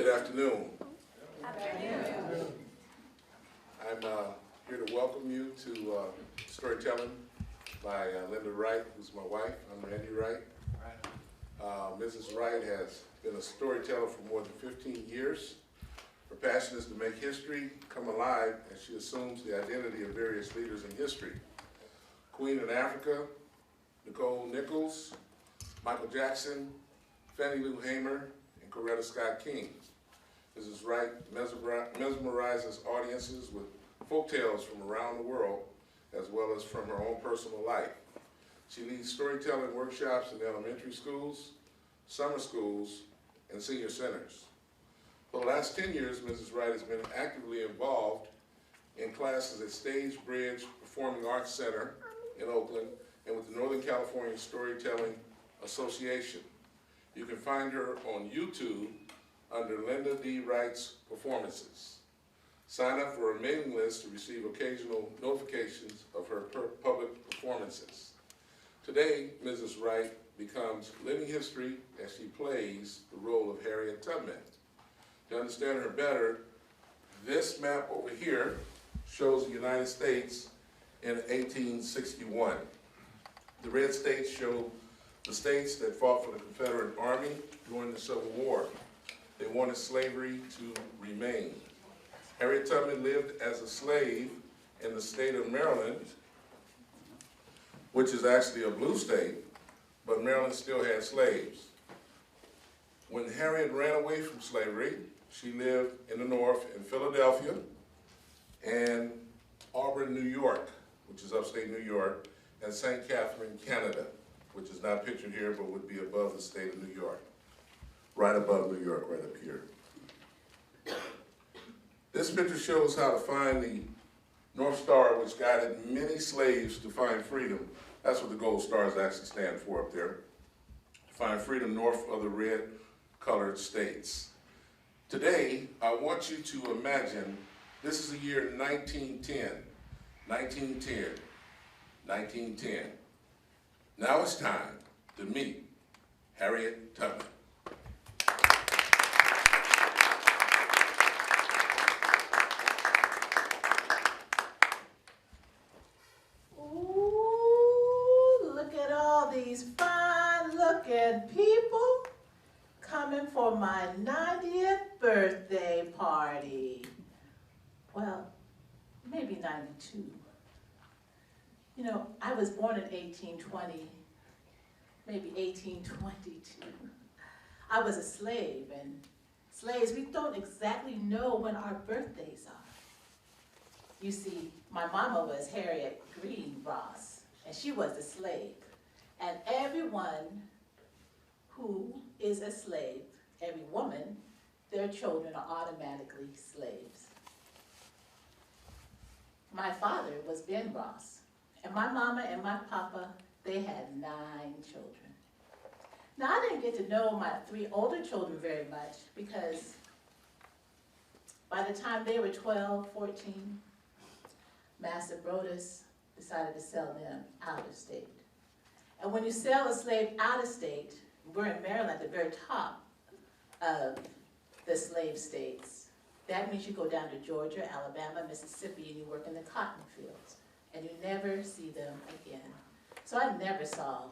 Good afternoon. Afternoon. I'm here to welcome you to Storytelling by Linda Wright, who's my wife. I'm Randy Wright. Mrs. Wright has been a storyteller for more than 15 years. Her passion is to make history come alive as she assumes the identity of various leaders in history. Queen in Africa, Nicole Nichols, Michael Jackson, Fannie Lou Hamer, and Coretta Scott King. Mrs. Wright mesmerizes audiences with folktales from around the world, as well as from her own personal life. She leads storytelling workshops in elementary schools, summer schools, and senior centers. For the last 10 years, Mrs. Wright has been actively involved in classes at Stage Bridge Performing Arts Center in Oakland and with the Northern California Storytelling Association. You can find her on YouTube under Linda D. Wright's Performances. Sign up for a mailing list to receive occasional notifications of her public performances. Today, Mrs. Wright becomes living history as she plays the role of Harriet Tubman. To understand her better, this map over here shows the United States in 1861. The red states show the states that fought for the Confederate Army during the Civil War. They wanted slavery to remain. Harriet Tubman lived as a slave in the state of Maryland, which is actually a blue state, but Maryland still had slaves. When Harriet ran away from slavery, she lived in the north in Philadelphia and Auburn, New York, which is upstate New York, and St. Catherine, Canada, which is not pictured here, but would be above the state of New York. Right above New York, right up here. This picture shows how to find the North Star, which guided many slaves to find freedom. That's what the gold stars actually stand for up there. Find freedom north of the red colored states. Today, I want you to imagine this is the year 1910. 1910. 1910. Now it's time to meet Harriet Tubman. Ooh, look at all these fine-looking people coming for my 90th birthday party. Well, maybe 92. You know, I was born in 1820, maybe 1822. I was a slave, and slaves, we don't exactly know when our birthdays are. You see, my mama was Harriet Green Ross, and she was a slave. And everyone who is a slave, every woman, their children are automatically slaves. My father was Ben Ross. And my mama and my papa, they had 9 children. Now, I didn't get to know my 3 older children very much because by the time they were 12, 14, Master Brodus decided to sell them out of state. And when you sell a slave out of state, we're in Maryland at the very top of the slave states. That means you go down to Georgia, Alabama, Mississippi, and you work in the cotton fields. And you never see them again. So I never saw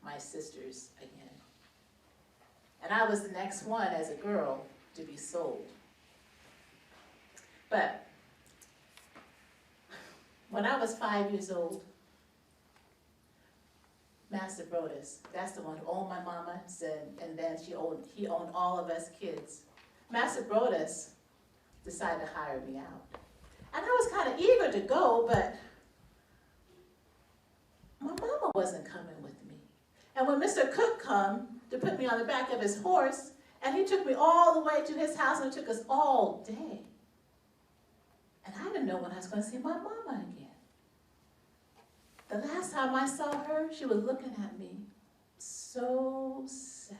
my sisters again. And I was the next one as a girl to be sold. But when I was 5 years old, Master Brodus, that's the one who owned my mama, and then he owned all of us kids. Master Brodus decided to hire me out. And I was kind of eager to go, but my mama wasn't coming with me. And when Mr. Cook come to put me on the back of his horse, and he took me all the way to his house, and it took us all day. And I didn't know when I was going to see my mama again. The last time I saw her, she was looking at me so sad.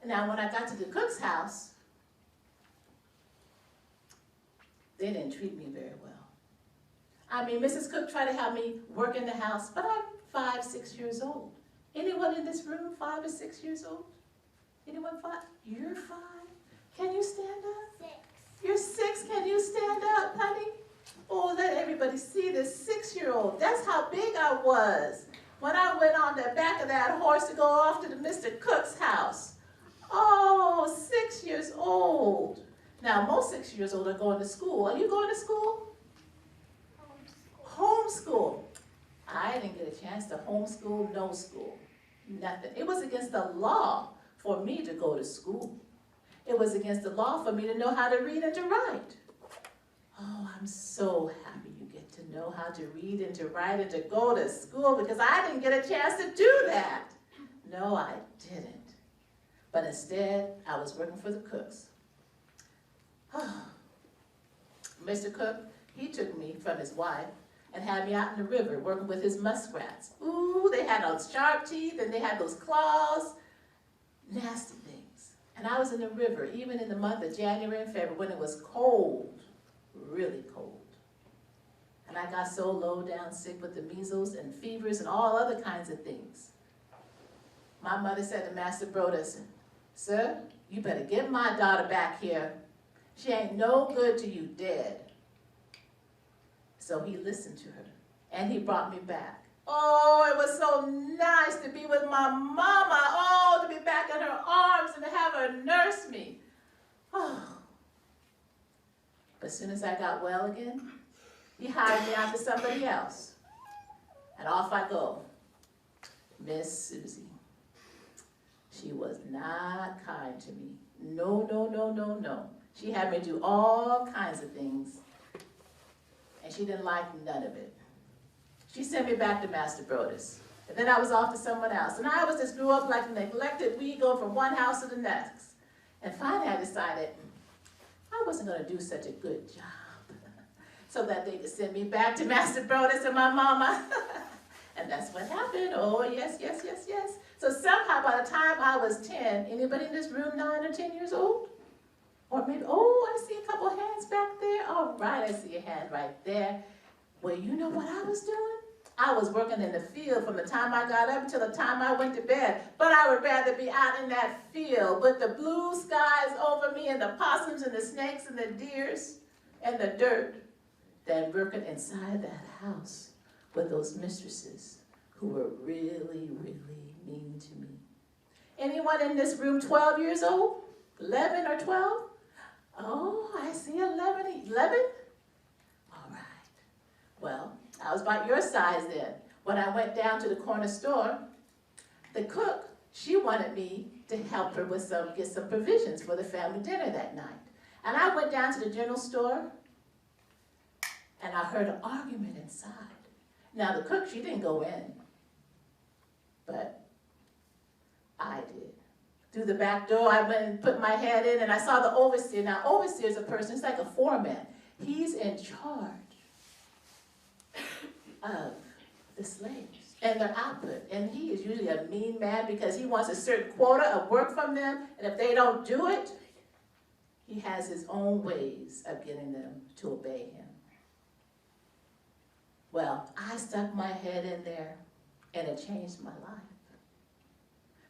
And now when I got to the Cook's house, they didn't treat me very well. I mean, Mrs. Cook tried to have me work in the house, but I'm 5, 6 years old. Anyone in this room 5 or 6 years old? Anyone 5? You're 5? Can you stand up? 6. You're 6, can you stand up, honey? Oh, let everybody see this 6-year-old. That's how big I was when I went on the back of that horse to go off to the Mr. Cook's house. Oh, 6 years old. Now, most 6 years old are going to school. Are you going to school? Homeschool. I didn't get a chance to homeschool, no school, nothing. It was against the law for me to go to school. It was against the law for me to know how to read and to write. Oh, I'm so happy you get to know how to read and to write and to go to school, because I didn't get a chance to do that. No, I didn't. But instead, I was working for the Cooks. Mr. Cook, he took me from his wife and had me out in the river working with his muskrats. Ooh, they had those sharp teeth and they had those claws. Nasty things. And I was in the river, even in the month of January and February, when it was cold, really cold. And I got so low down sick with the measles and fevers and all other kinds of things. My mother said to Master Brodus, "Sir, you better get my daughter back here. She ain't no good to you dead." So he listened to her, and he brought me back. Oh, it was so nice to be with my mama. Oh, to be back in her arms and to have her nurse me. Oh. But as soon as I got well again, he hired me out to somebody else. And off I go. Miss Susie. She was not kind to me. No, no, no, no, no. She had me do all kinds of things, and she didn't like none of it. She sent me back to Master Brodus, and then I was off to someone else. And I just grew up like a neglected weed, going from one house to the next. And finally I decided I wasn't going to do such a good job so that they could send me back to Master Brodus and my mama. And that's what happened. Oh, yes, yes, yes, yes. So somehow by the time I was 10, anybody in this room 9 or 10 years old? Or maybe, oh, I see a couple hands back there. All right, I see a hand right there. Well, you know what I was doing? I was working in the field from the time I got up until the time I went to bed. But I would rather be out in that field with the blue skies over me and the possums and the snakes and the deers and the dirt than working inside that house with those mistresses who were really, really mean to me. Anyone in this room 12 years old? 11 or 12? Oh, I see 11. 11? All right. Well, I was about your size then. When I went down to the corner store, the cook, she wanted me to help her with get some provisions for the family dinner that night. And I went down to the general store, and I heard an argument inside. Now, the cook, she didn't go in, but I did. Through the back door, I went and put my head in, and I saw the overseer. Now, overseer is a person, it's like a foreman. He's in charge of the slaves and their output. And he is usually a mean man because he wants a certain quota of work from them, and if they don't do it, he has his own ways of getting them to obey him. Well, I stuck my head in there, and it changed my life.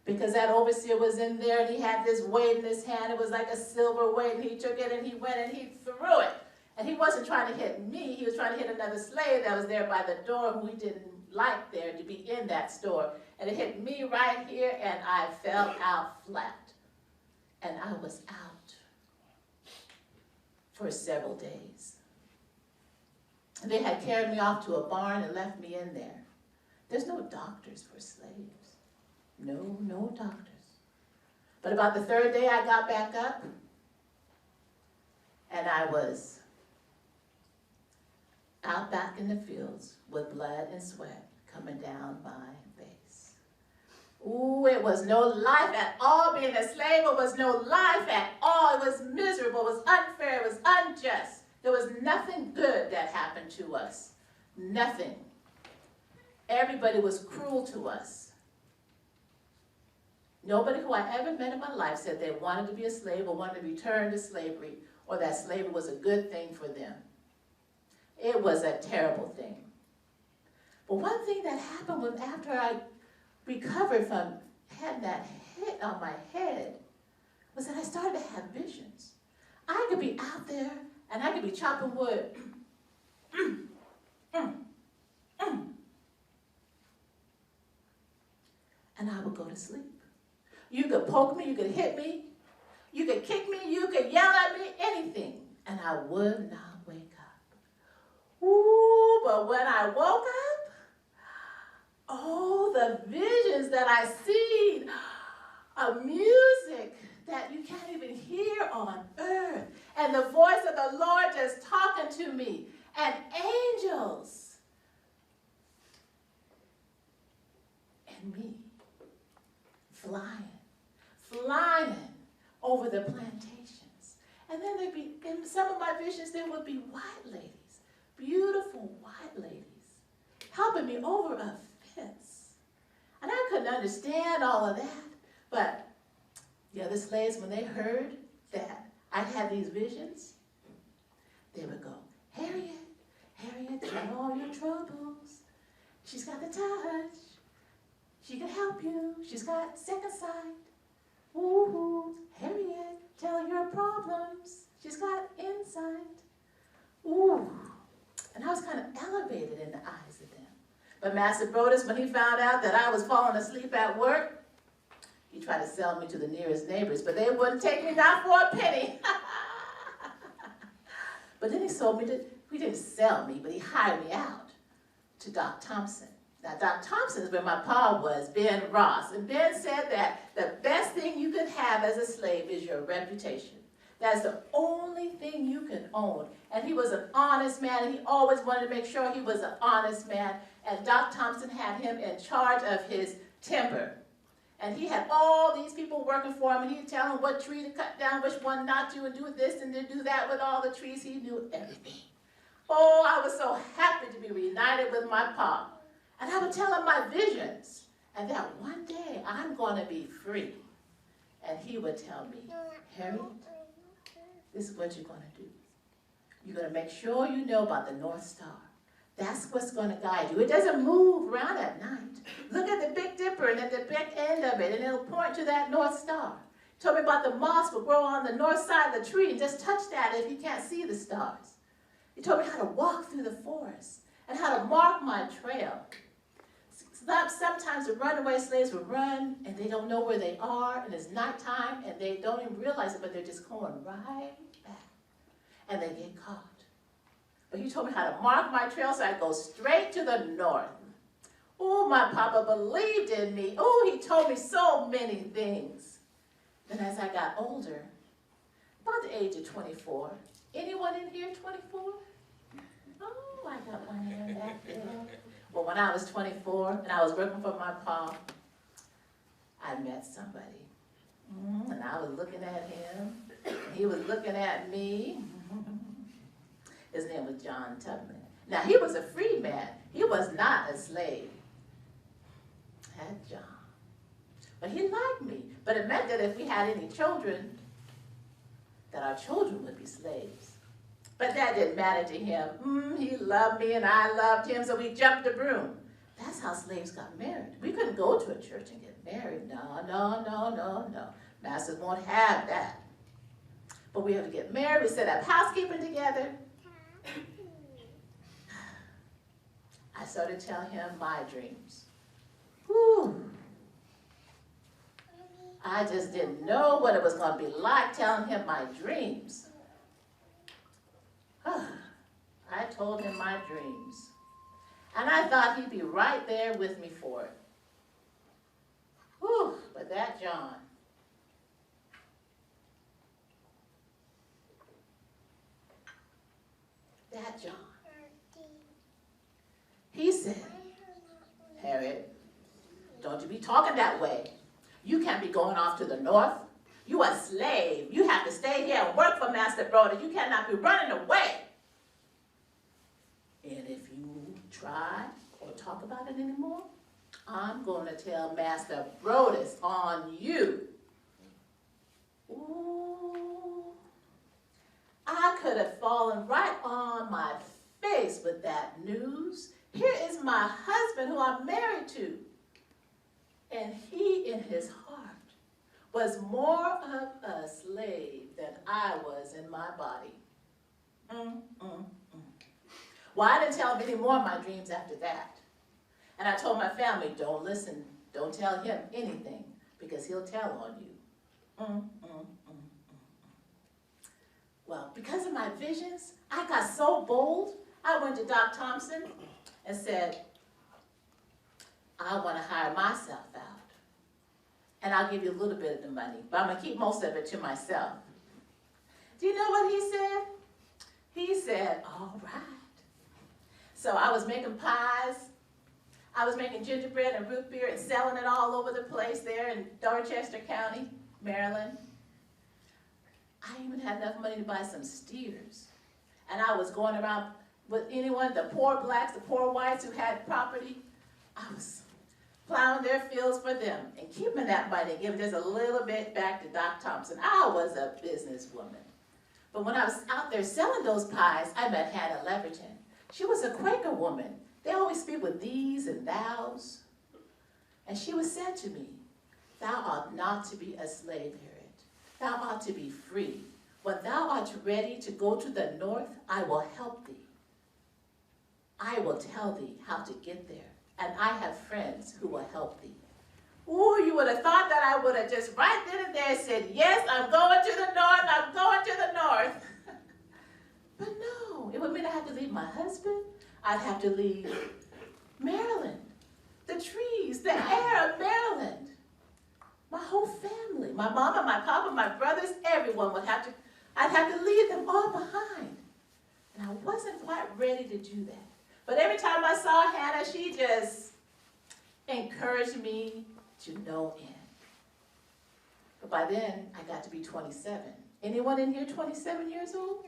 Because that overseer was in there, and he had this weight in his hand. It was like a silver weight, and he took it, and he went, and he threw it. And he wasn't trying to hit me. He was trying to hit another slave that was there by the door who he didn't like there to be in that store. And it hit me right here, and I fell out flat. And I was out for several days. And they had carried me off to a barn and left me in there. There's no doctors for slaves. No, no doctors. But about the third day I got back up, and I was out back in the fields with blood and sweat coming down my face. Ooh, it was no life at all being a slave. It was no life at all. It was miserable. It was unfair. It was unjust. There was nothing good that happened to us. Nothing. Everybody was cruel to us. Nobody who I ever met in my life said they wanted to be a slave or wanted to return to slavery or that slavery was a good thing for them. It was a terrible thing. But one thing that happened was after I recovered from having that hit on my head was that I started to have visions. I could be out there and I could be chopping wood. And I would go to sleep. You could poke me, you could hit me, you could kick me, you could yell at me, anything. And I would not wake up. Ooh, but when I woke up, oh, the visions that I seen, a music that you can't even hear on earth. And the voice of the Lord just talking to me. And angels. And me. Flying over the plantations. And then there'd be, in some of my visions, there would be white ladies, beautiful white ladies, helping me over a fence. And I couldn't understand all of that, but the other slaves, when they heard that I had these visions, they would go, Harriet, tell all your troubles. She's got the touch. She can help you. She's got second sight. Ooh, Harriet, tell your problems. She's got insight. Ooh. And I was kind of elevated in the eyes of them. But Master Brodus, when he found out that I was falling asleep at work, he tried to sell me to the nearest neighbors, but they wouldn't take me not for a penny. But then he sold me to, he didn't sell me, but he hired me out to Doc Thompson. Now, Doc Thompson is where my pa was, Ben Ross. And Ben said that the best thing you could have as a slave is your reputation. That's the only thing you can own. And he was an honest man, and he always wanted to make sure he was an honest man. And Doc Thompson had him in charge of his timber. And he had all these people working for him, and he'd tell them what tree to cut down, which one not to, and do this and to do that with all the trees. He knew everything. Oh, I was so happy to be reunited with my pa. And I would tell him my visions, and that one day I'm going to be free. And he would tell me, Harriet, this is what you're going to do. You're going to make sure you know about the North Star. That's what's going to guide you. It doesn't move around at night. Look at the Big Dipper and at the big end of it, and it'll point to that North Star. He told me about the moss will grow on the north side of the tree, and just touch that if you can't see the stars. He told me how to walk through the forest and how to mark my trail. Sometimes the runaway slaves will run and they don't know where they are, and it's nighttime and they don't even realize it, but they're just going right back and they get caught. But he told me how to mark my trail so I go straight to the north. Oh, my papa believed in me. Oh, he told me so many things. Then as I got older, about the age of 24, anyone in here 24? Oh, I got one hand back there. Well, when I was 24 and I was working for my pa, I met somebody. And I was looking at him, and he was looking at me. His name was John Tubman. Now, he was a free man. He was not a slave. Had John. But he liked me. But it meant that if we had any children, that our children would be slaves. But that didn't matter to him. He loved me and I loved him, so we jumped the broom. That's how slaves got married. We couldn't go to a church and get married. No. Masters won't have that. But we had to get married. We set up housekeeping together. I started telling him my dreams. Whew. I just didn't know what it was going to be like telling him my dreams. I told him my dreams. And I thought he'd be right there with me for it. Whew, but that John. He said, Harriet, don't you be talking that way. You can't be going off to the north. You a slave. You have to stay here and work for Master Brodus. You cannot be running away. And if you try or talk about it anymore, I'm going to tell Master Brodus on you. Ooh. I could have fallen right on my face with that news. Here is my husband who I'm married to. And he in his heart was more of a slave than I was in my body. Well, I didn't tell him any more of my dreams after that. And I told my family, don't listen, don't tell him anything, because he'll tell on you. Well, because of my visions, I got so bold, I went to Doc Thompson and said, I want to hire myself out. And I'll give you a little bit of the money, but I'm going to keep most of it to myself. Do you know what he said? He said, all right. So I was making pies. I was making gingerbread and root beer and selling it all over the place there in Dorchester County, Maryland. I even had enough money to buy some steers. And I was going around with anyone, the poor blacks, the poor whites who had property. I was plowing their fields for them and keeping that money and giving just a little bit back to Doc Thompson. I was a businesswoman. But when I was out there selling those pies, I met Hannah Leverton. She was a Quaker woman. They always speak with these and thous. And she was said to me, thou art not to be a slave, Harriet. Thou art to be free. When thou art ready to go to the north, I will help thee. I will tell thee how to get there. And I have friends who will help thee. Ooh, you would have thought that I would have just right then and there said, yes, I'm going to the north, I'm going to the north. But no, it would mean I have to leave my husband. I'd have to leave Maryland, the trees, the air of Maryland. My whole family, my mama, my papa, my brothers, everyone would have to, I'd have to leave them all behind. And I wasn't quite ready to do that. But every time I saw Hannah, she just encouraged me to no end. But by then, I got to be 27. Anyone in here 27 years old?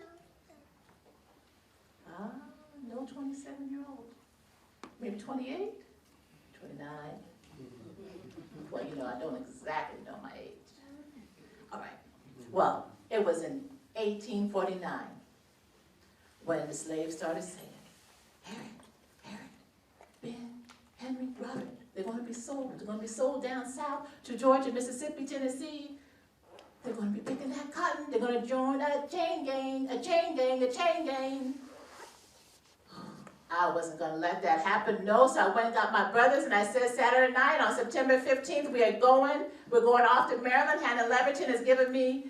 No 27-year-old. Maybe 28? 29? Well, you know, I don't exactly know my age. All right. Well, it was in 1849 when the slaves started saying, Harriet, Ben, Henry, Robert, they're going to be sold. They're going to be sold down south to Georgia, Mississippi, Tennessee. They're going to be picking that cotton. They're going to join a chain gang, a chain gang, a chain gang. I wasn't going to let that happen, no, so I went and got my brothers, and I said Saturday night on September 15th, we're going off to Maryland. Hannah Leverton has given me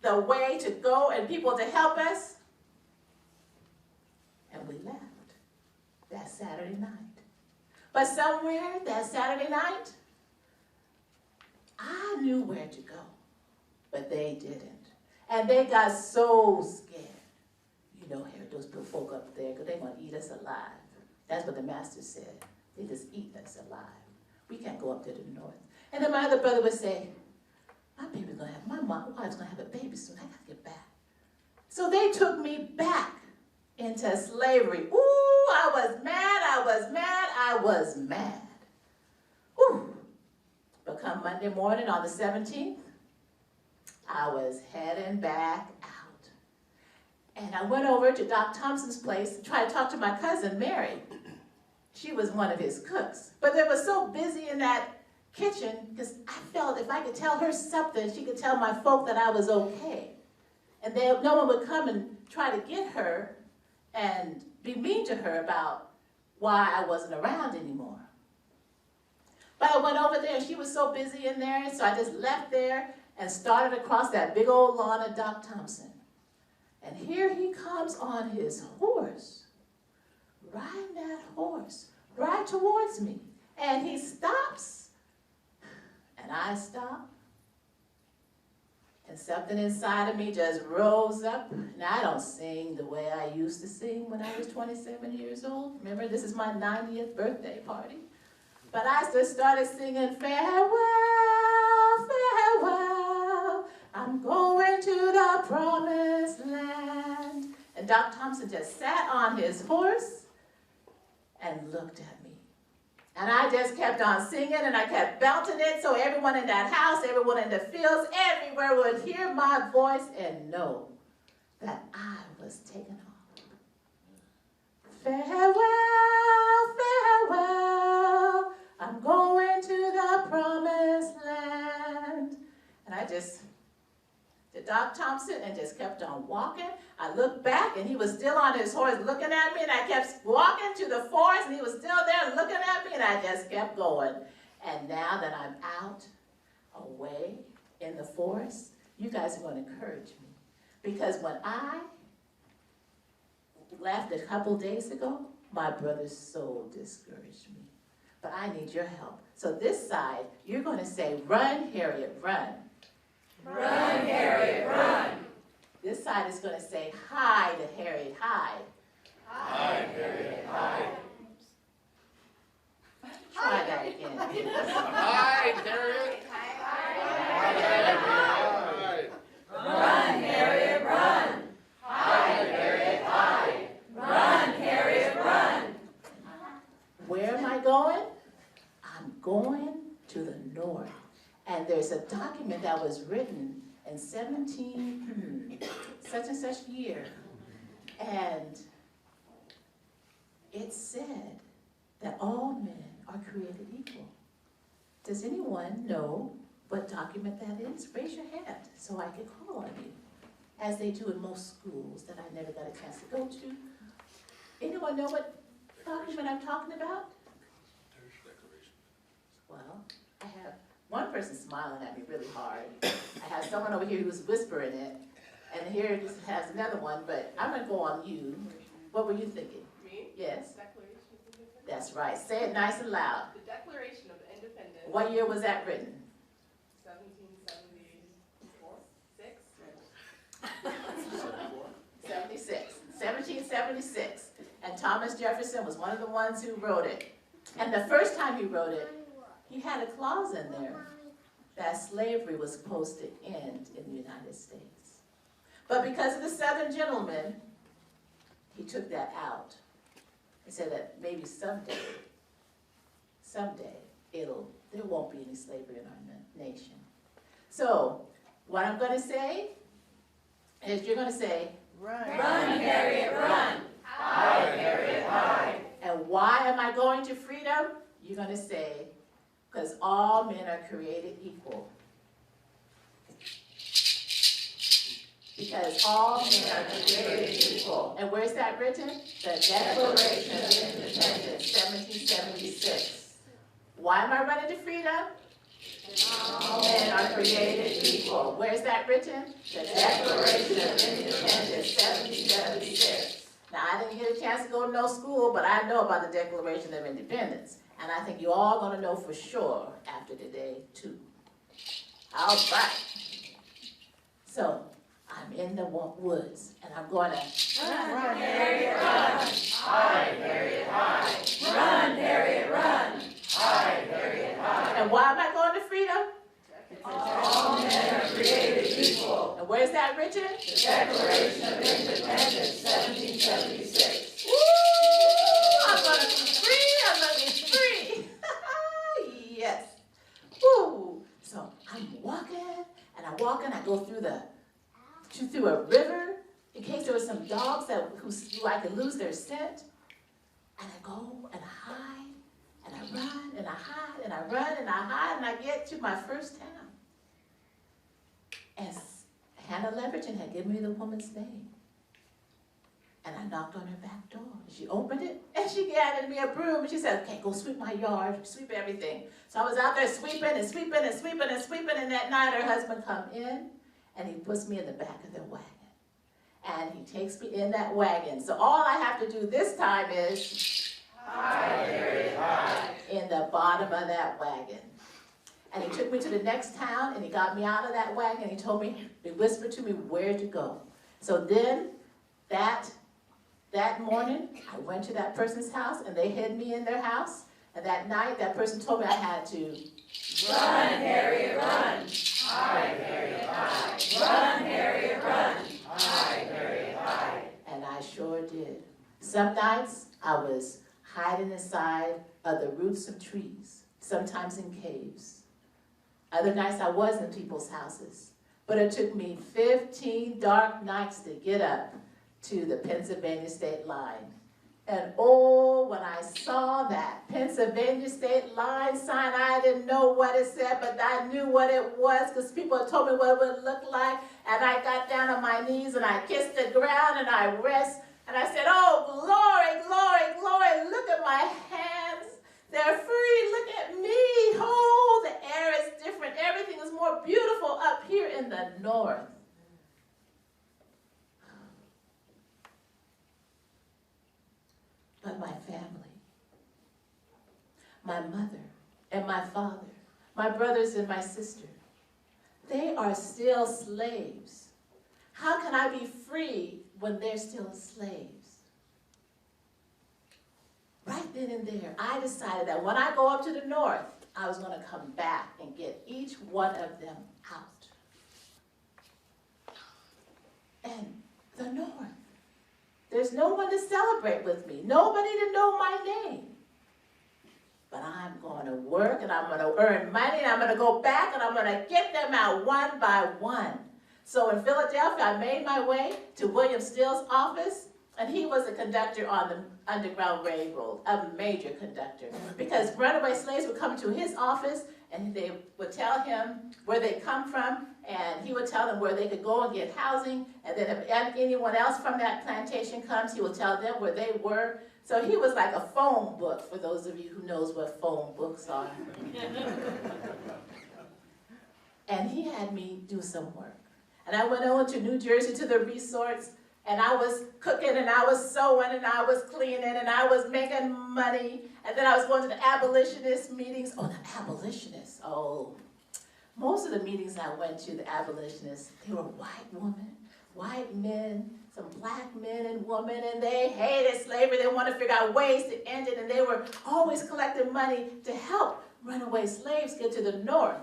the way to go and people to help us. And we left that Saturday night. But somewhere that Saturday night, I knew where to go, but they didn't. And they got so scared. You know, Harriet, those folk up there, because they're going to eat us alive. That's what the master said. They just eat us alive. We can't go up there to the north. And then my other brother would say, my baby's going to have, my wife's going to have a baby soon. I got to get back. So they took me back into slavery. Ooh, I was mad, I was mad, I was mad. Ooh. But come Monday morning on the 17th, I was heading back out. And I went over to Doc Thompson's place to try to talk to my cousin, Mary. She was one of his cooks. But they were so busy in that kitchen because I felt if I could tell her something, she could tell my folk that I was okay. And no one would come and try to get her and be mean to her about why I wasn't around anymore. But I went over there and she was so busy in there, so I just left there and started across that big old lawn of Doc Thompson. And here he comes on his horse, riding that horse right towards me. And he stops, and I stop. And something inside of me just rose up. Now, I don't sing the way I used to sing when I was 27 years old. Remember, this is my 90th birthday party. But I just started singing, farewell, farewell, I'm going to the promised land. And Doc Thompson just sat on his horse and looked at me. And I just kept on singing and I kept belting it so everyone in that house, everyone in the fields, everywhere would hear my voice and know that I was taken off. Farewell, farewell, I'm going to the promised land. Doc Thompson and just kept on walking. I looked back and he was still on his horse looking at me, and I kept walking to the forest and he was still there looking at me, and I just kept going. And now that I'm out, away in the forest, you guys are going to encourage me. Because when I left a couple days ago, my brother's soul discouraged me. But I need your help. So this side, you're going to say, run, Harriet, run. Run, Harriet, run. This side is going to say, hide, Harriet, hide. Hide, Harriet, hide. Try that again. Hide, Harriet. Hide, Harriet. Run, Harriet, run. Hide, Harriet, hide. Run, Harriet, run. Where am I going? I'm going to the north. And there's a document that was written in such and such year. And it said that all men are created equal. Does anyone know what document that is? Raise your hand so I can call on you, as they do in most schools that I never got a chance to go to. Anyone know what document I'm talking about? Well, I have one person smiling at me really hard. I have someone over here who's whispering it, and here it has another one, but I'm gonna go on you. What were you thinking? Me? Yes? Declaration of Independence. That's right. Say it nice and loud. The Declaration of Independence. What year was that written? 1774? 76. 1776. And Thomas Jefferson was one of the ones who wrote it. And the first time he wrote it, he had a clause in there that slavery was supposed to end in the United States. But because of the Southern gentleman, he took that out. He said that maybe someday, there won't be any slavery in our nation. So, what I'm going to say is you're going to say, Run, Harriet, run. Hide, Harriet, hide. and why am I going to freedom? You're going to say, because all men are created equal. Because all men are created equal. And where's that written? The Declaration of Independence, 1776. Why am I running to freedom? All men are created equal. Where's that written? The Declaration of Independence, 1776. Now, I didn't get a chance to go to no school, but I know about the Declaration of Independence. And I think you're all going to know for sure after today, too. All right. So, I'm in the woods, and I'm going to Run, Harriet, run. Hide, Harriet, hide. Run, Harriet, run. Hide, Harriet, hide. And why am I going to freedom? All men are created equal. And where's that written? The Declaration of Independence, 1776. Woo! I'm going to be free. I'm going to be free. Yes. Woo! So I'm walking, and I go through a river in case there were some dogs who I could lose their scent. And I go and I hide, and I run, and I hide, and I run, and I hide, and I get to my first town. And Hannah Leverton had given me the woman's name. And I knocked on her back door. She opened it, and she handed me a broom, and she said, okay, go sweep my yard, sweep everything. So I was out there sweeping and sweeping and sweeping and sweeping, and that night her husband come in, and he puts me in the back of their wagon. And he takes me in that wagon. So all I have to do this time is Hide, Harriet, hide. in the bottom of that wagon. And he took me to the next town, and he got me out of that wagon, and he whispered to me where to go. So then, that morning, I went to that person's house, and they hid me in their house. And that night, that person told me I had to Run, Harriet, run. Hide, Harriet, hide. Run, Harriet, run. Hide, Harriet, hide. and I sure did. Some nights, I was hiding inside of the roots of trees, sometimes in caves. Other nights, I was in people's houses. But it took me 15 dark nights to get up to the Pennsylvania state line. And oh, when I saw that Pennsylvania Pennsylvania state line sign. I didn't know what it said, but I knew what it was because people had told me what it would look like. And I got down on my knees and I kissed the ground and I rest. And I said, oh, glory, glory, glory. Look at my hands. They're free. Look at me. Oh, the air is different. Everything is more beautiful up here in the north. But my family, my mother and my father, my brothers and my sister, they are still slaves. How can I be free when they're still slaves? Right then and there, I decided that when I go up to the north, I was going to come back and get each one of them out. And the north. There's no one to celebrate with me. Nobody to know my name. But I'm going to work and I'm going to earn money and I'm going to go back and I'm going to get them out one by one. So in Philadelphia, I made my way to William Still's office, and he was a conductor on the Underground Railroad, a major conductor. Because runaway slaves would come to his office and they would tell him where they come from, and he would tell them where they could go and get housing, and then if anyone else from that plantation comes, he would tell them where they were. So he was like a phone book, for those of you who knows what phone books are. And he had me do some work. And I went over to New Jersey to the resorts, and I was cooking, and I was sewing, and I was cleaning, and I was making money. And then I was going to the abolitionist meetings. Oh, the abolitionists. Oh, most of the meetings I went to, the abolitionists, they were white women, white men, some black men and women, and they hated slavery. They wanted to figure out ways to end it, and they were always collecting money to help runaway slaves get to the north.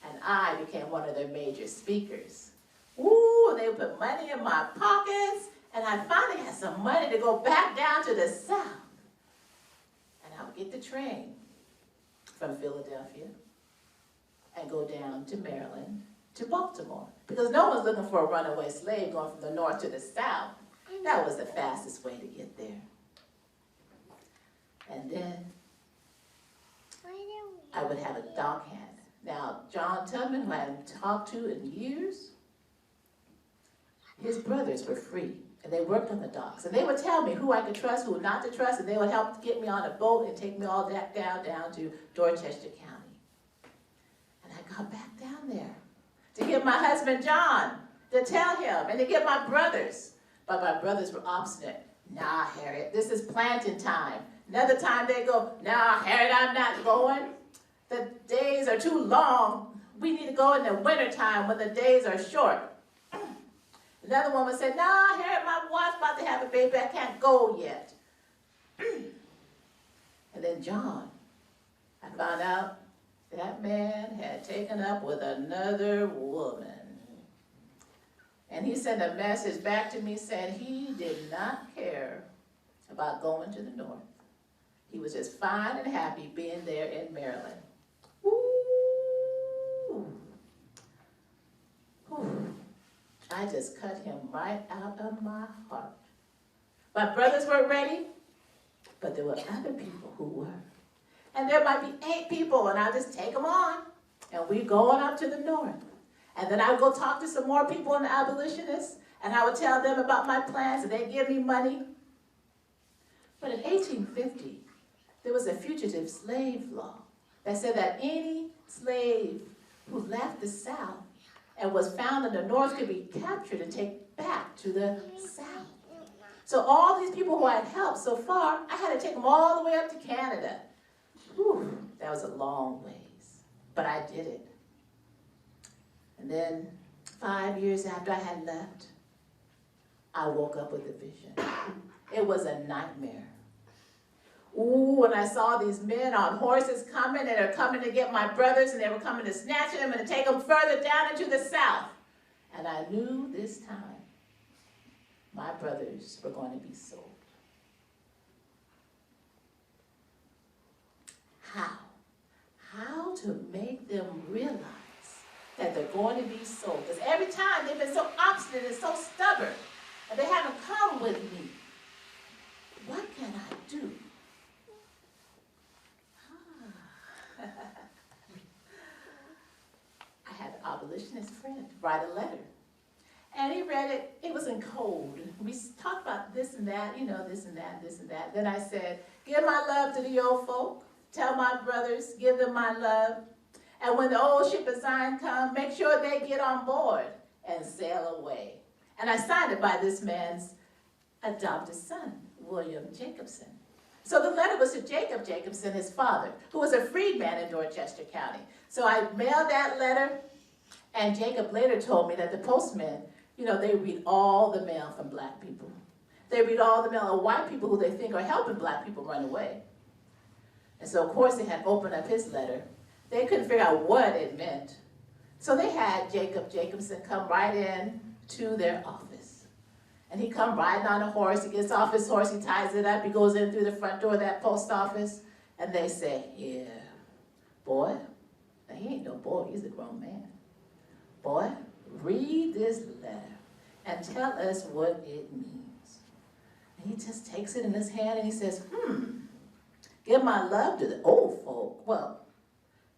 And I became one of their major speakers. Ooh, and they would put money in my pockets, and I finally had some money to go back down to the south. And I would get the train from Philadelphia and go down to Maryland, to Baltimore. Because no one's looking for a runaway slave going from the north to the south. That was the fastest way to get there. And then I would have a dock hand. Now, John Tubman, who I hadn't talked to in years, his brothers were free, and they worked on the docks. And they would tell me who I could trust, who not to trust, and they would help get me on a boat and take me all that down to Dorchester County. And I got back down there to get my husband John, to tell him, and to get my brothers. But my brothers were obstinate. Nah, Harriet, this is planting time. Another time they go, nah, Harriet, I'm not going. The days are too long. We need to go in the wintertime when the days are short. Another woman said, nah, Harriet, my wife's about to have a baby. I can't go yet. And then John, I found out that man had taken up with another woman. And he sent a message back to me saying he did not care about going to the north. He was just fine and happy being there in Maryland. Ooh. Ooh. I just cut him right out of my heart. My brothers were ready, but there were other people who were. And there might be 8 people, and I'll just take them on. And we're going up to the north. And then I would go talk to some more people in the abolitionists, and I would tell them about my plans, and they'd give me money. But in 1850, there was a fugitive slave law that said that any slave who left the South and was found in the North could be captured and taken back to the South. So all these people who I had helped so far, I had to take them all the way up to Canada. Whew, that was a long ways, but I did it. And then 5 years after I had left, I woke up with a vision. It was a nightmare. Ooh, and I saw these men on horses coming, and they're coming to get my brothers, and they were coming to snatch them and to take them further down into the South. And I knew this time my brothers were going to be sold. How? How to make them realize that they're going to be sold. Because every time they've been so obstinate and so stubborn, and they haven't come with me. What can I do? teaching his friend to write a letter. And he read it. It was in code. We talked about this and that, you know, this and that, this and that. Then I said, give my love to the old folk. Tell my brothers, give them my love. And when the old ship of Zion come, make sure they get on board and sail away. And I signed it by this man's adopted son, William Jacobson. So the letter was to Jacob Jacobson, his father, who was a freedman in Dorchester County. So I mailed that letter, and Jacob later told me that the postmen, you know, they read all the mail from black people. They read all the mail of white people who they think are helping black people run away. And so, of course, they had opened up his letter. They couldn't figure out what it meant. So they had Jacob Jacobson come right in to their office. And he come riding on a horse. He gets off his horse. He ties it up. He goes in through the front door of that post office. And they say, yeah, boy. Now, he ain't no boy. He's a grown man. Boy, read this letter and tell us what it means. And he just takes it in his hand and he says, give my love to the old folk. Well,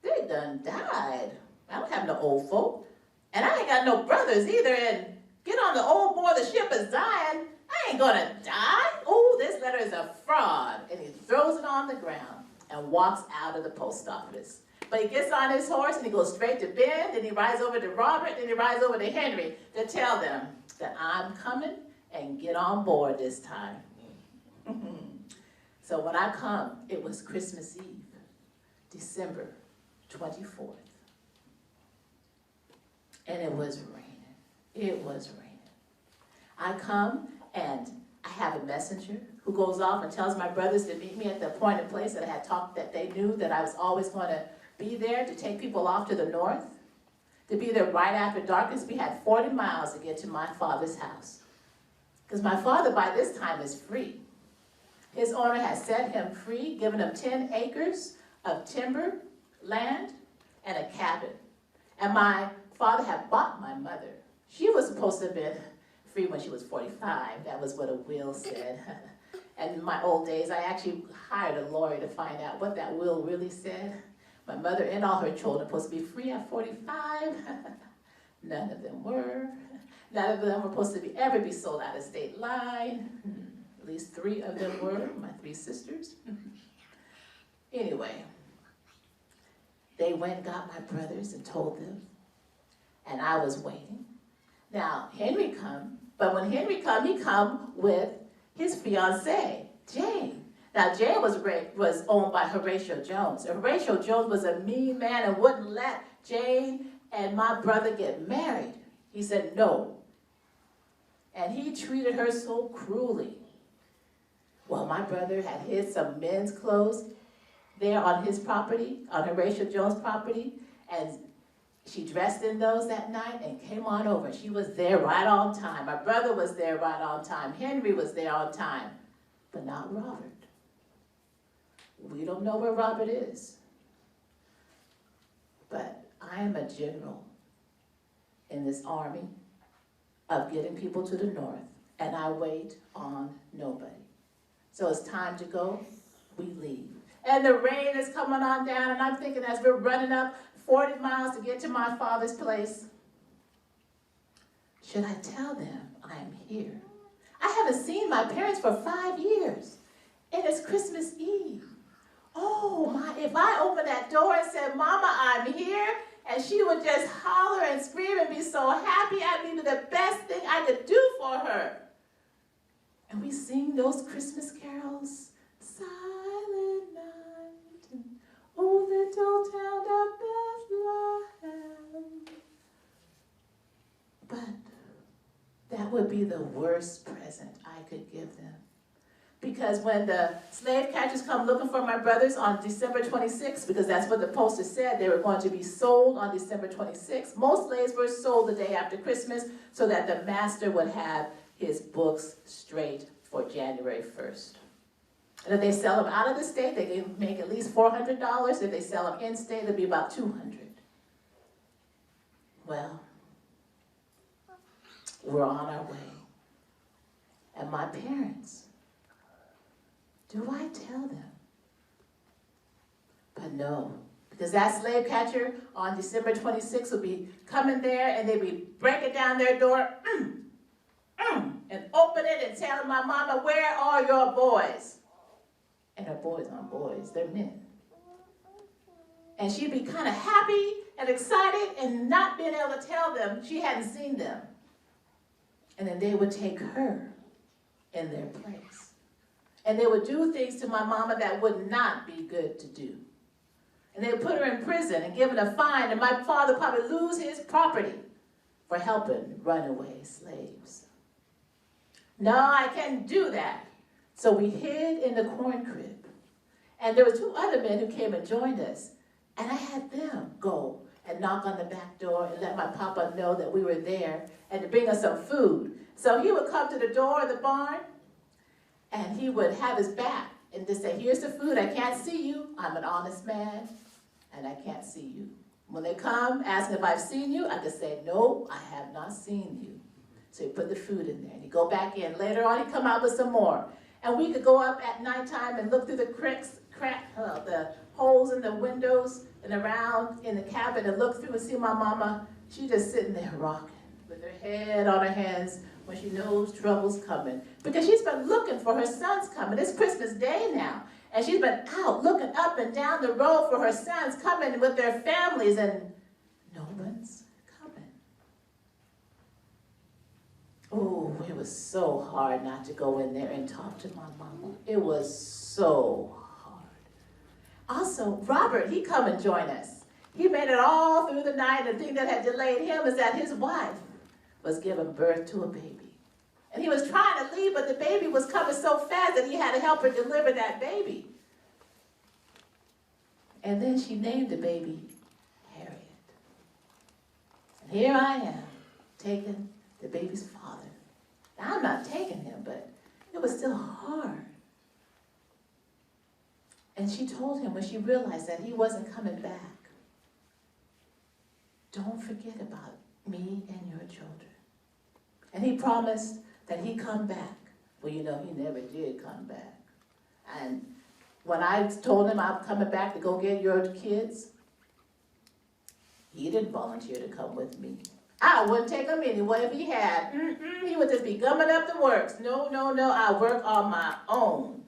they done died. I don't have no old folk. And I ain't got no brothers either. And get on the old board of the ship of Zion. I ain't gonna die. Oh, this letter is a fraud. And he throws it on the ground and walks out of the post office. But he gets on his horse and he goes straight to Ben. Then he rides over to Robert. Then he rides over to Henry to tell them that I'm coming and get on board this time. So when I come, it was Christmas Eve, December 24th. And it was raining. It was raining. I come and I have a messenger who goes off and tells my brothers to meet me at the appointed place that I had talked, that they knew that I was always going to be there to take people off to the north, to be there right after darkness. We had 40 miles to get to my father's house. Because my father by this time is free. His owner has set him free, given him 10 acres of timber, land, and a cabin. And my father had bought my mother. She was supposed to have been free when she was 45. That was what a will said. And in my old days, I actually hired a lawyer to find out what that will really said. My mother and all her children were supposed to be free at 45. None of them were. None of them were supposed to ever be sold out of state line. At least 3 of them were, my 3 sisters. Anyway, they went and got my brothers and told them. And I was waiting. Now, Henry come, but when Henry come, he come with his fiancée, Jane. Now, Jane was owned by Horatio Jones. And Horatio Jones was a mean man and wouldn't let Jane and my brother get married. He said no. And he treated her so cruelly. Well, my brother had hid some men's clothes there on his property, on Horatio Jones' property, and she dressed in those that night and came on over. She was there right on time. My brother was there right on time. Henry was there on time, but not Robert. We don't know where Robert is. But I am a general in this army of getting people to the north, and I wait on nobody. So it's time to go, we leave. And the rain is coming on down, and I'm thinking as we're running up 40 miles to get to my father's place, should I tell them I'm here? I haven't seen my parents for 5 years, and it's Christmas Eve. Oh my, if I opened that door and said, Mama, I'm here, and she would just holler and scream and be so happy, I'd be the best thing I could do for her. And we sing those Christmas carols, Silent Night, and Oh, little town of Bethlehem. But that would be the worst present I could give them. Because when the slave catchers come looking for my brothers on December 26th, because that's what the poster said, they were going to be sold on December 26th. Most slaves were sold the day after Christmas so that the master would have his books straight for January 1st. And if they sell them out of the state, they can make at least $400. If they sell them in-state, it'll be about $200. Well, we're on our way. And my parents, do I tell them? But no, Because that slave catcher on December 26th would be coming there and they'd be breaking down their door and open it and telling my mama, where are your boys? And her boys aren't boys, they're men. And she'd be kind of happy and excited and not being able to tell them she hadn't seen them. And then they would take her in their place. And they would do things to my mama that would not be good to do. And they would put her in prison and give her a fine, and my father probably lose his property for helping runaway slaves. No, I can't do that. So we hid in the corn crib. And there were 2 other men who came and joined us. And I had them go and knock on the back door and let my papa know that we were there and to bring us some food. So he would come to the door of the barn and he would have his back and just say, here's the food, I can't see you. I'm an honest man and I can't see you. When they come asking if I've seen you, I could say, no, I have not seen you. So he put the food in there and he'd go back in. Later on, he'd come out with some more. And we could go up at nighttime and look through the the holes in the windows and around in the cabin and look through and see my mama. She just sitting there rocking with her head on her hands when she knows trouble's coming. Because she's been looking for her sons coming. It's Christmas Day now. And she's been out looking up and down the road for her sons coming with their families, and no one's coming. Oh, it was so hard not to go in there and talk to my mama. It was so hard. Also, Robert, he come and join us. He made it all through the night. The thing that had delayed him is that his wife was giving birth to a baby. And he was trying to leave, but the baby was coming so fast that he had to help her deliver that baby. And then she named the baby Harriet. And here I am, taking the baby's father. Now, I'm not taking him, but it was still hard. And she told him when she realized that he wasn't coming back, don't forget about me and your children. And he promised that he'd come back. Well, you know, he never did come back. And when I told him I'm coming back to go get your kids, he didn't volunteer to come with me. I wouldn't take him anyway if he had. He would just be gumming up the works. No, I work on my own.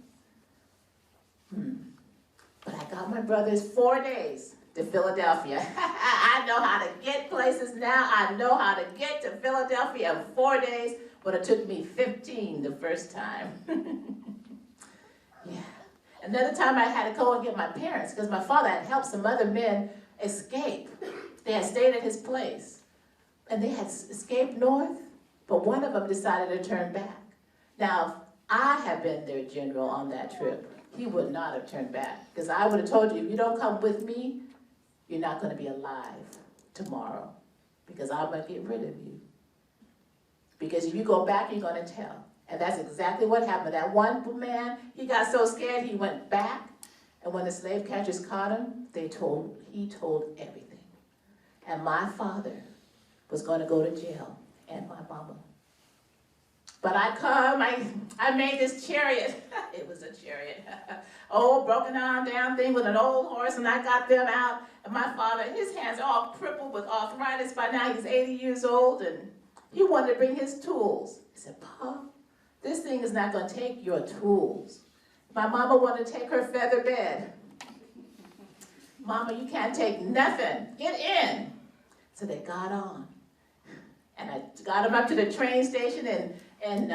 But I got my brothers 4 days to Philadelphia. I know how to get places now. I know how to get to Philadelphia in 4 days, but it took me 15 the first time. Yeah. Another time I had to go and get my parents because my father had helped some other men escape. They had stayed at his place. And they had escaped north, but one of them decided to turn back. Now, I had been their general on that trip. He would not have turned back because I would have told you, if you don't come with me, you're not going to be alive tomorrow because I'm going to get rid of you. Because if you go back, you're going to tell. And that's exactly what happened. That one man, he got so scared, he went back. And when the slave catchers caught him, he told everything. And my father was going to go to jail, and my mama. But I made this chariot. It was a chariot. Old broken arm down thing with an old horse, and I got them out. And my father, his hands are all crippled with arthritis. By now he's 80 years old, and he wanted to bring his tools. He said, Pa, this thing is not going to take your tools. My mama wanted to take her feather bed. Mama, you can't take nothing. Get in. So they got on. And I got them up to the train station in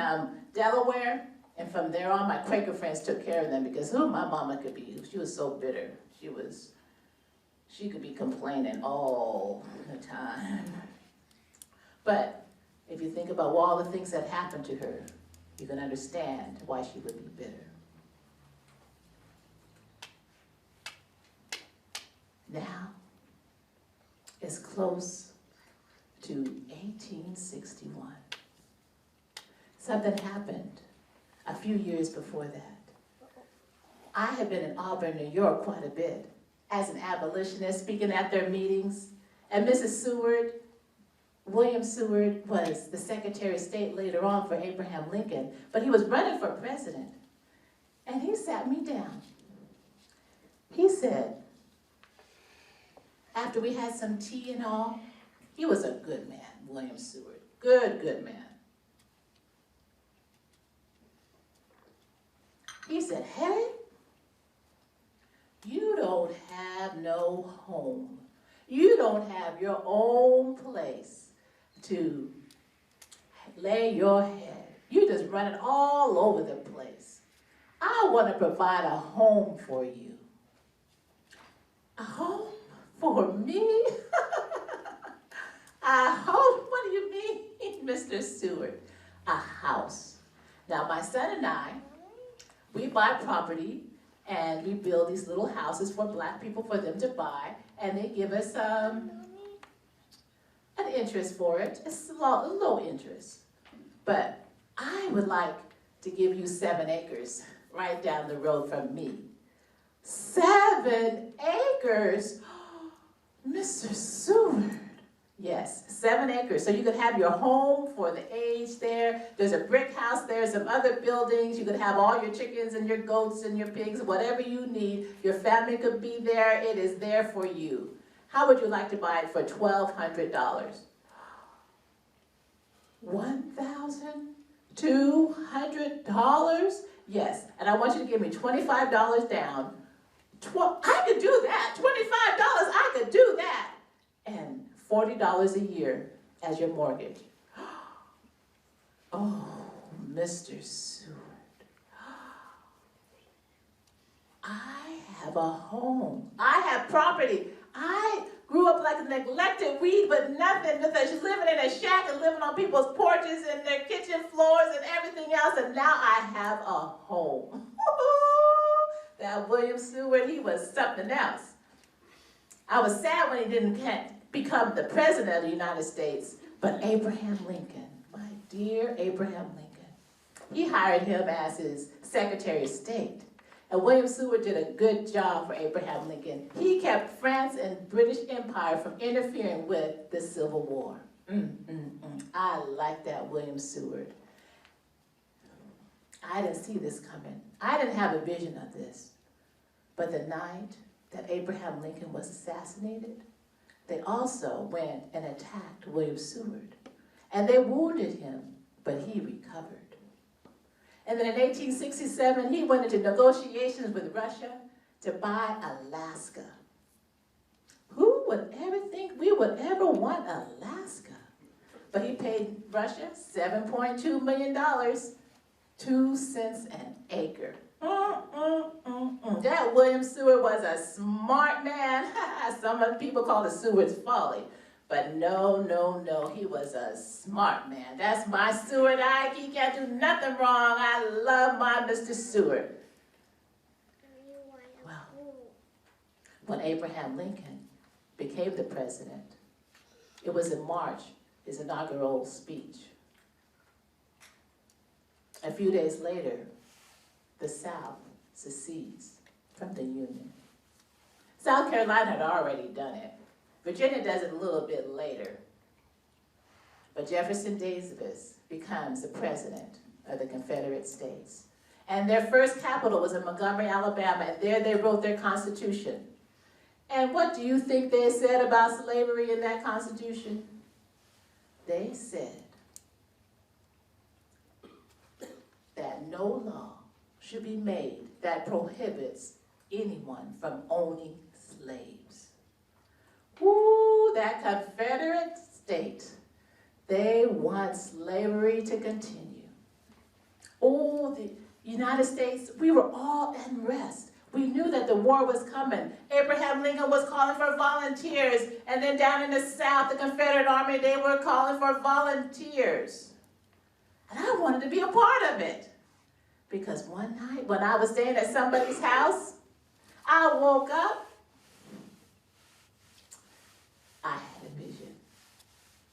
Delaware. And from there on, my Quaker friends took care of them because who my mama could be. She was so bitter. She could be complaining all the time. But if you think about all the things that happened to her, you can understand why she would be bitter. Now, it's close to 1861. Something happened a few years before that. I had been in Auburn, New York quite a bit as an abolitionist, speaking at their meetings. And Mrs. Seward, William Seward, was the Secretary of State later on for Abraham Lincoln, but he was running for president. And he sat me down. He said, after we had some tea and all, he was a good man, William Seward. Good man. He said, "Harriet, you don't have no home. You don't have your own place to lay your head. You just running all over the place. I want to provide a home for you." A home for me? A home? What do you mean, Mr. Seward? A house. Now, my son and I, we buy property and we build these little houses for black people for them to buy, and they give us an interest for it. It's a low interest. But I would like to give you 7 acres right down the road from me. 7 acres? Mr. Seward. Yes, 7 acres. So you could have your home for the age there. There's a brick house there, some other buildings. You could have all your chickens and your goats and your pigs, whatever you need. Your family could be there. It is there for you. How would you like to buy it for $1,200? $1,200? Yes, and I want you to give me $25 down. I could do that. $25, I could do that. And $40 a year as your mortgage. Oh, Mr. Seward. I have a home. I have property. I grew up like a neglected weed, but nothing. Just living in a shack and living on people's porches and their kitchen floors and everything else. And now I have a home. That William Seward, he was something else. I was sad when he didn't become the president of the United States, but Abraham Lincoln, my dear Abraham Lincoln, he hired him as his Secretary of State. And William Seward did a good job for Abraham Lincoln. He kept France and British Empire from interfering with the Civil War. I like that William Seward. I didn't see this coming. I didn't have a vision of this. But the night that Abraham Lincoln was assassinated, they also went and attacked William Seward. And they wounded him, but he recovered. And then in 1867, he went into negotiations with Russia to buy Alaska. Who would ever think we would ever want Alaska? But he paid Russia $7.2 million, 2 cents an acre. That William Seward was a smart man. Some people call it Seward's folly. But no, he was a smart man. That's my Seward. He can't do nothing wrong. I love my Mr. Seward. Well, when Abraham Lincoln became the president, it was in March, his inaugural speech. A few days later, the South secedes from the Union. South Carolina had already done it. Virginia does it a little bit later. But Jefferson Davis becomes the president of the Confederate States. And their first capital was in Montgomery, Alabama, and there they wrote their Constitution. And what do you think they said about slavery in that Constitution? They said that no law should be made that prohibits anyone from owning slaves. Ooh, that Confederate state, they want slavery to continue. Oh, the United States, we were all at rest. We knew that the war was coming. Abraham Lincoln was calling for volunteers, and then down in the South, the Confederate Army, they were calling for volunteers. And I wanted to be a part of it. Because one night, when I was staying at somebody's house, I woke up, I had a vision.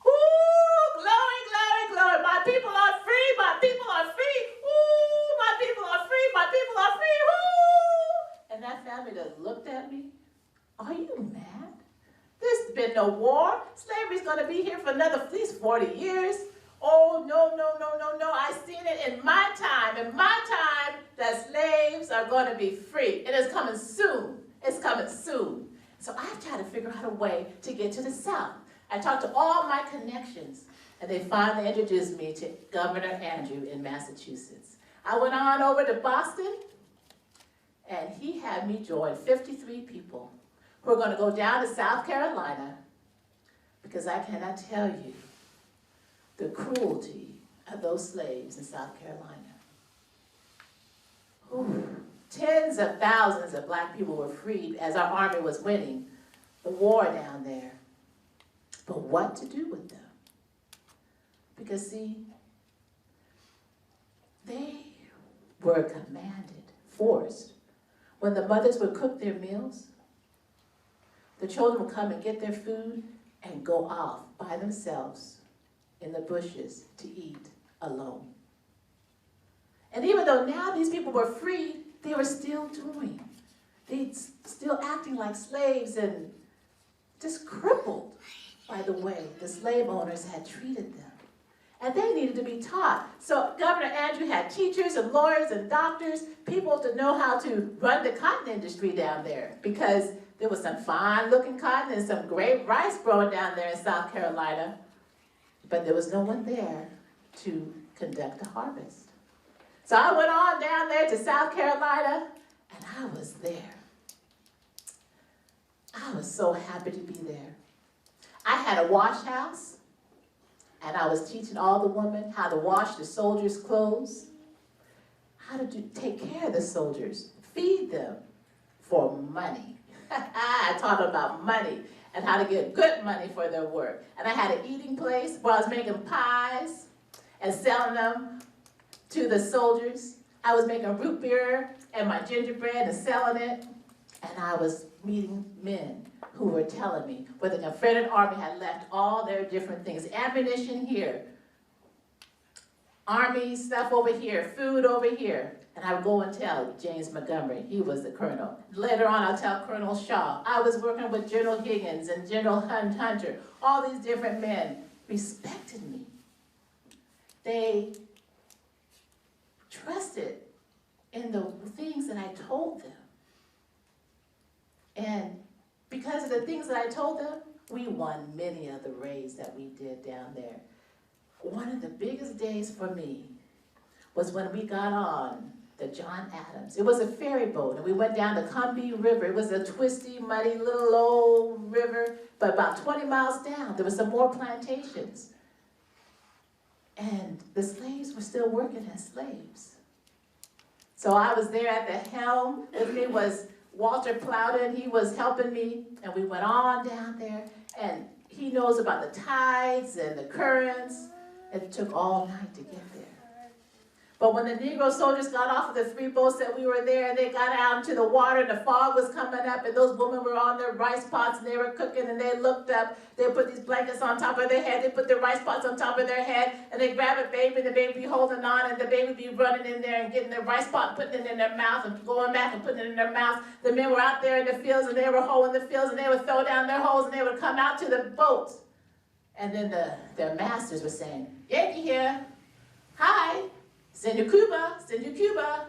Ooh, glory, glory, glory. My people are free, my people are free. Ooh, my people are free, my people are free. Ooh. And that family just looked at me. Are you mad? There's been no war. Slavery's going to be here for another at least 40 years. Oh, no. I seen it in my time. In my time, that slaves are going to be free. And it's coming soon. It's coming soon. So I try to figure figure out a way to get to the South. I talked to all my connections, and they finally introduced me to Governor Andrew in Massachusetts. I went on over to Boston, and he had me join 53 people who are going to go down to South Carolina, because I cannot tell you the cruelty of those slaves in South Carolina. Ooh. Tens of thousands of black people were freed as our army was winning the war down there. But what to do with them? Because see, they were commanded, forced. When the mothers would cook their meals, the children would come and get their food and go off by themselves in the bushes to eat alone. And even though now these people were free, they were still still acting like slaves and just crippled by the way the slave owners had treated them. And they needed to be taught. So Governor Andrew had teachers and lawyers and doctors, people to know how to run the cotton industry down there, because there was some fine-looking cotton and some great rice growing down there in South Carolina, but there was no one there to conduct a harvest. So I went on down there to South Carolina, and I was there. I was so happy to be there. I had a wash house, and I was teaching all the women how to wash the soldiers' clothes, how to take care of the soldiers, feed them for money. I taught them about money and how to get good money for their work. And I had an eating place where I was making pies and selling them to the soldiers. I was making root beer and my gingerbread and selling it. And I was meeting men who were telling me where the Confederate Army had left all their different things. Ammunition here, Army stuff over here, food over here. And I would go and tell James Montgomery, he was the colonel. Later on, I'll tell Colonel Shaw. I was working with General Higgins and General Hunter. All these different men respected me. They trusted in the things that I told them. And because of the things that I told them, we won many of the raids that we did down there. One of the biggest days for me was when we got on the John Adams. It was a ferry boat, and we went down the Combahee River. It was a twisty, muddy, little old river, but about 20 miles down, there were some more plantations. And the slaves were still working as slaves. So I was there at the helm. With me was Walter Plowden. He was helping me, and we went on down there, and he knows about the tides and the currents. It took all night to get there. But when the Negro soldiers got off of the 3 boats that we were there, and they got out into the water, and the fog was coming up, and those women were on their rice pots, and they were cooking, and they looked up. They put these blankets on top of their head. They put their rice pots on top of their head, and they grab a baby, and the baby be holding on, and the baby be running in there and getting their rice pot, putting it in their mouth, and going back and putting it in their mouth. The men were out there in the fields, and they were hoeing the fields, and they would throw down their hoes, and they would come out to the boats. And then their masters were saying, "Yankee here, hi. Senor Cuba, Senor Cuba,"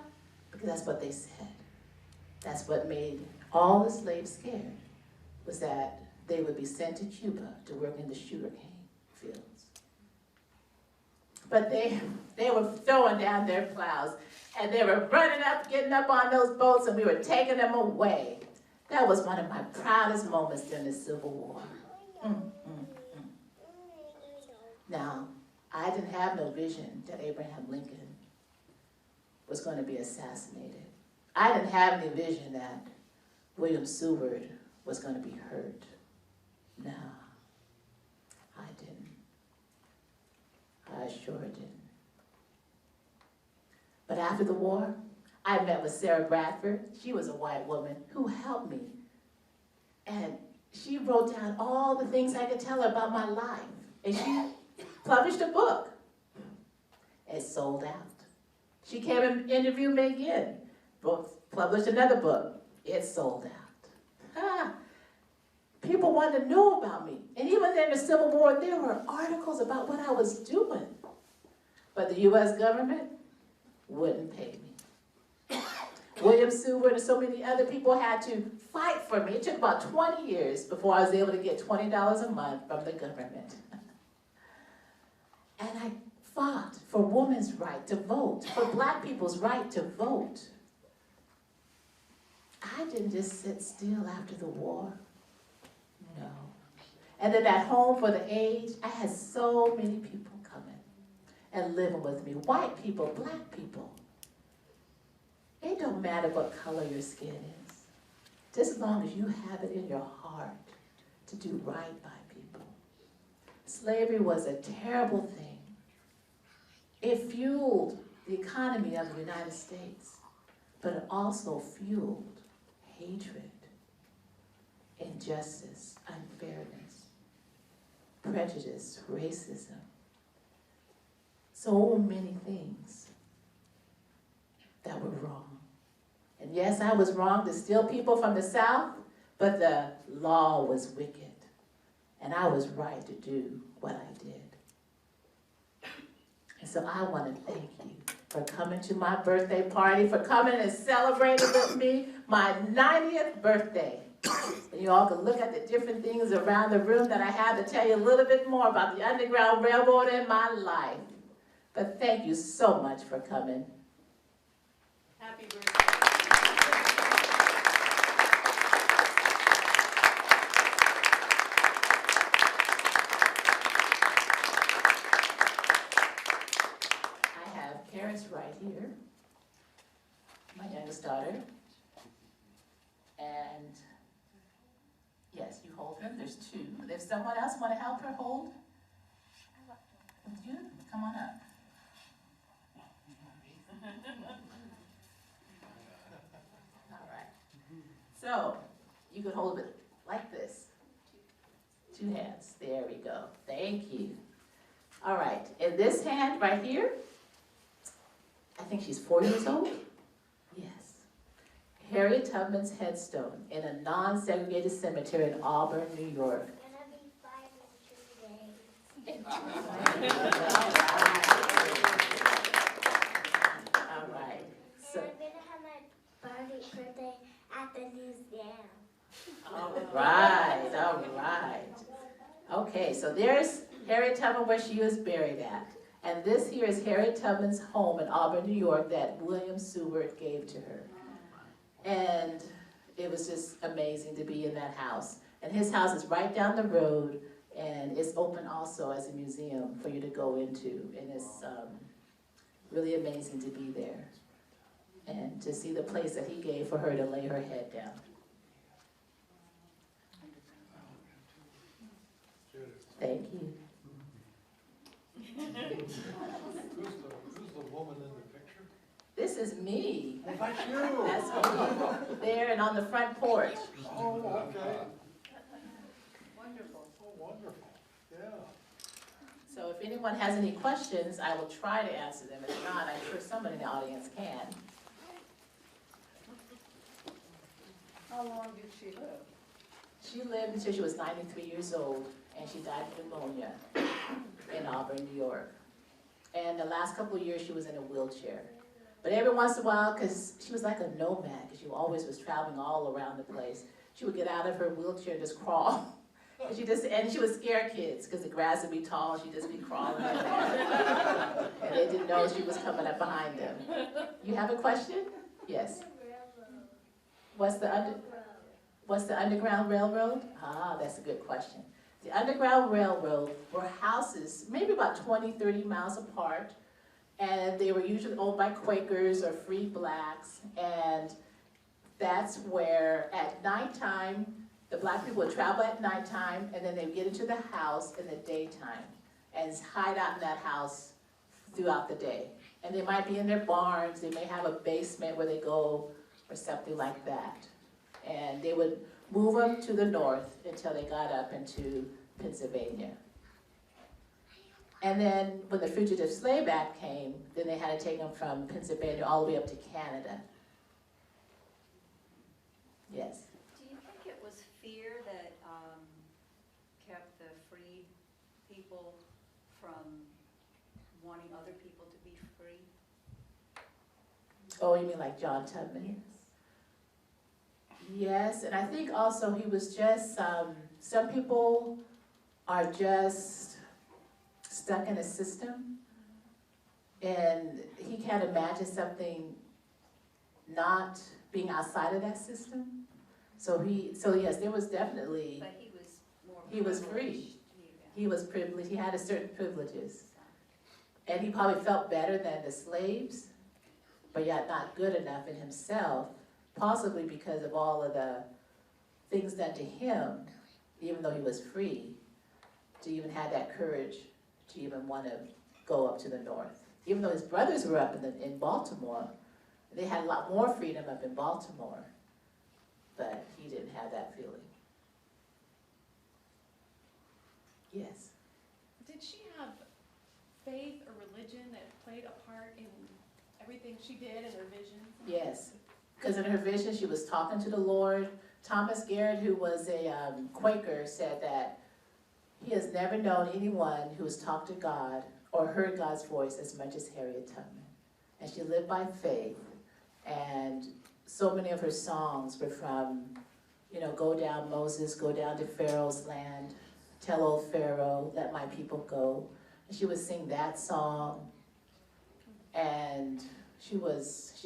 because that's what they said. That's what made all the slaves scared, was that they would be sent to Cuba to work in the sugarcane fields. But they were throwing down their plows, and they were running up, getting up on those boats, and we were taking them away. That was one of my proudest moments during the Civil War. Now, I didn't have no vision that Abraham Lincoln was going to be assassinated. I didn't have any vision that William Seward was going to be hurt. No, I didn't. I sure didn't. But after the war, I met with Sarah Bradford. She was a white woman who helped me. And she wrote down all the things I could tell her about my life. And she published a book. It sold out. She came and interviewed me again, published another book. It sold out. People wanted to know about me. And even in the Civil War, there were articles about what I was doing. But the U.S. government wouldn't pay me. William Seward and so many other people had to fight for me. It took about 20 years before I was able to get $20 a month from the government. And I fought for women's right to vote, for black people's right to vote. I didn't just sit still after the war. No. And then at home for the aged, I had so many people coming and living with me. White people, black people. It don't matter what color your skin is, just as long as you have it in your heart to do right by people. Slavery was a terrible thing. It fueled the economy of the United States, but it also fueled hatred, injustice, unfairness, prejudice, racism, so many things that were wrong. And yes, I was wrong to steal people from the South, but the law was wicked, and I was right to do what I did. And so I want to thank you for coming to my birthday party, for coming and celebrating with me my 90th birthday. And you all can look at the different things around the room that I have to tell you a little bit more about the Underground Railroad in my life. But thank you so much for coming. Happy birthday. I have Karis right here, my youngest daughter. And yes, you hold her. There's two. If someone else want to help her hold, would you? Come on up. All right. So you could hold it like this. Two hands. There we go. Thank you. All right. In this hand right here, I think she's 4 years old. Yes. Harriet Tubman's headstone in a non-segregated cemetery in Auburn, New York. All right. So, I'm gonna have my birthday at the museum. all right. Okay, so there's Harriet Tubman where she was buried at. And this here is Harriet Tubman's home in Auburn, New York that William Seward gave to her. And it was just amazing to be in that house. And his house is right down the road, and it's open also as a museum for you to go into. And it's really amazing to be there and to see the place that he gave for her to lay her head down. Thank you. Who's the woman in the picture? This is me. Oh, that's you. That's me. There and on the front porch. Oh, okay. Wonderful. Oh, wonderful. Yeah. So if anyone has any questions, I will try to answer them. If not, I'm sure someone in the audience can. How long did she live? She lived until she was 93 years old, and she died of pneumonia in Auburn, New York. And the last couple of years, she was in a wheelchair. But every once in a while, because she was like a nomad, because she always was traveling all around the place, she would get out of her wheelchair and just crawl. And she would scare kids, because the grass would be tall, she'd just be crawling in there. And they didn't know she was coming up behind them. You have a question? Yes. What's the Underground Railroad? Ah, that's a good question. The Underground Railroad were houses, maybe about 20, 30 miles apart, and they were usually owned by Quakers or free blacks, and that's where at nighttime, the black people would travel at nighttime, and then they'd get into the house in the daytime and hide out in that house throughout the day. And they might be in their barns, they may have a basement where they go or something like that. And they would move them to the north until they got up into Pennsylvania. And then when the Fugitive Slave Act came, then they had to take them from Pennsylvania all the way up to Canada. Yes? Do you think it was fear that kept the freed people from wanting other people to be free? Oh, you mean like John Tubman? Yes. Yes, and I think also he was just, some people are just stuck in a system, and he can't imagine something not being outside of that system. So yes, there was definitely, But he was more he was privileged. free. He was privileged, he had a certain privileges. And he probably felt better than the slaves, but yet not good enough in himself, possibly because of all of the things done to him, even though he was free, to even have that courage to even want to go up to the north. Even though his brothers were up in Baltimore, they had a lot more freedom up in Baltimore, but he didn't have that feeling. Yes. Did she have faith or religion that played a part in everything she did in her vision? Yes, because in her vision, she was talking to the Lord. Thomas Garrett, who was a Quaker, said that he has never known anyone who has talked to God or heard God's voice as much as Harriet Tubman. And she lived by faith, and so many of her songs were from, go down Moses, go down to Pharaoh's land, tell old Pharaoh, let my people go. And she would sing that song, and she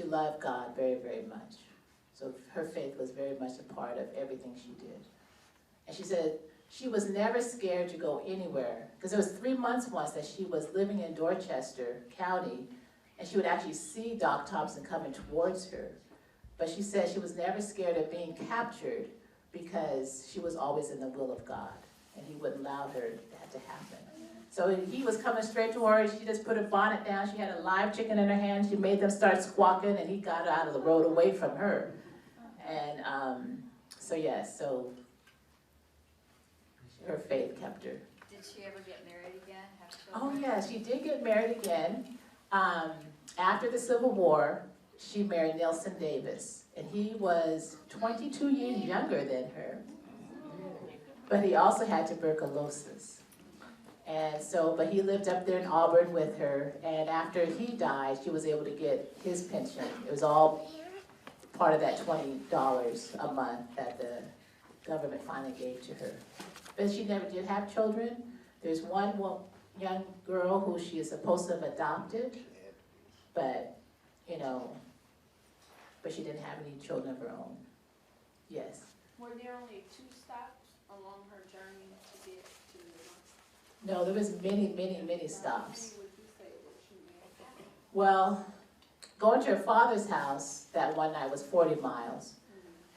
loved God very, very much. So her faith was very much a part of everything she did. And she said she was never scared to go anywhere, because there was 3 months once that she was living in Dorchester County, and she would actually see Doc Thompson coming towards her. But she said she was never scared of being captured because she was always in the will of God, and he wouldn't allow her that to happen. So he was coming straight to her. She just put her bonnet down. She had a live chicken in her hand. She made them start squawking, and he got out of the road away from her. And so her faith kept her. Did she ever get married again, have Oh children? yeah, she did get married again. After the Civil War, she married Nelson Davis, and he was 22 years younger than her, but he also had tuberculosis. And so, but he lived up there in Auburn with her, and after he died, she was able to get his pension. It was all part of that $20 a month that the government finally gave to her. But she never did have children. There's one young girl who she is supposed to have adopted, but, but she didn't have any children of her own. Yes. Were there only 2 stops along her journey to get to the north? No, there was many, many, many How stops. many would you say that she made? Well, going to her father's house that one night was 40 miles.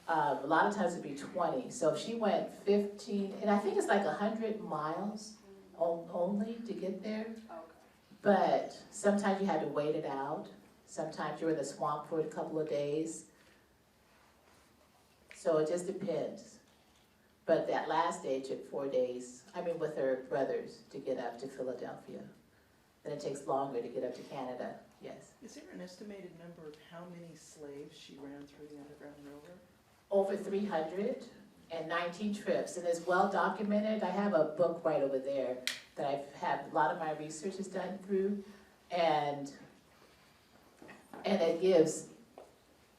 A lot of times it'd be 20. So if she went 15, and I think it's like 100 miles only to get there. Okay. But sometimes you had to wait it out. Sometimes you were in the swamp for a couple of days. So it just depends. But that last day took 4 days, with her brothers, to get up to Philadelphia. Then it takes longer to get up to Canada, yes. Is there an estimated number of how many slaves she ran through the Underground Railroad? Over 319 trips, and it's well documented. I have a book right over there that I've had a lot of my research is done through, and it gives,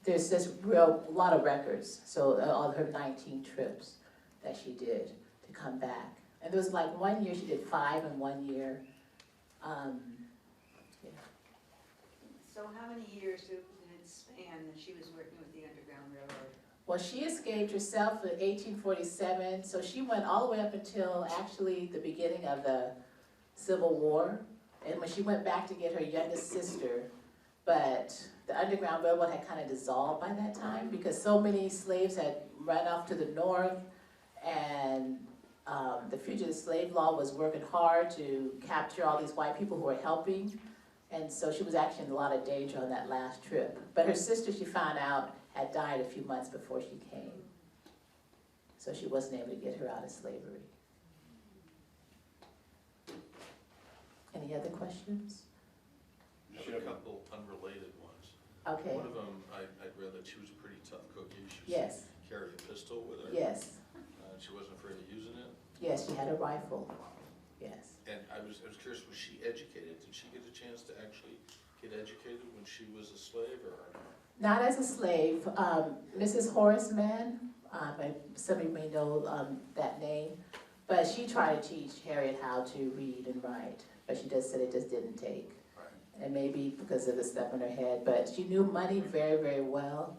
there's just a lot of records, so on her 19 trips that she did to come back. And there was like 1 year she did 5 in 1 year. So how many years did it span that she was working with the Underground Railroad? Well, she escaped herself in 1847, so she went all the way up until actually the beginning of the Civil War. And when she went back to get her youngest sister, but the Underground Railroad had kind of dissolved by that time because so many slaves had run off to the north, and the fugitive slave law was working hard to capture all these white people who were helping. And so she was actually in a lot of danger on that last trip. But her sister, she found out, had died a few months before she came. So she wasn't able to get her out of slavery. Any other questions? I have a couple unrelated ones. Okay, One of them, I read that she was a pretty tough cookie. She yes, carried a pistol with her. yes, She wasn't afraid of using it. yes, she had a rifle, yes. And I was curious, was she educated? Did she get a chance to actually get educated when she was a slave, or? Not as a slave. Mrs. Horace Mann, some of you may know that name, but she tried to teach Harriet how to read and write, but she just said it just didn't take. Right. And maybe because of the stuff in her head, but she knew money very, very well,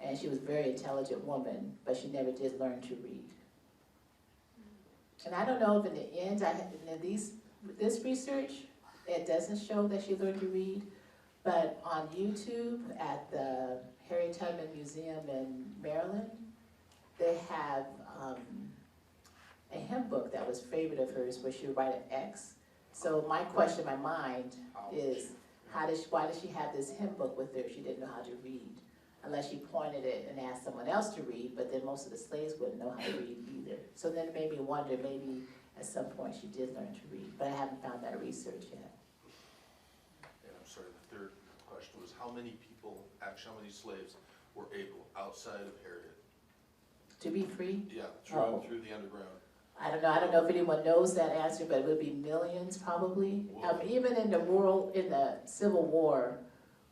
and she was a very intelligent woman, but she never did learn to read. And I don't know if in the end, this research, it doesn't show that she learned to read, but on YouTube at the Harriet Tubman Museum in Maryland, they have a hymn book that was favorite of hers where she would write an X. So my question in my mind is, why does she have this hymn book with her if she didn't know how to read? Unless she pointed it and asked someone else to read, but then most of the slaves wouldn't know how to read either. So then it made me wonder, maybe at some point she did learn to read, but I haven't found that research yet. And I'm sorry, the third question was how many people, actually, how many slaves were able, outside of Harriet? To be free? Yeah, through the underground. I don't know if anyone knows that answer, but it would be millions probably. Even in the Civil War,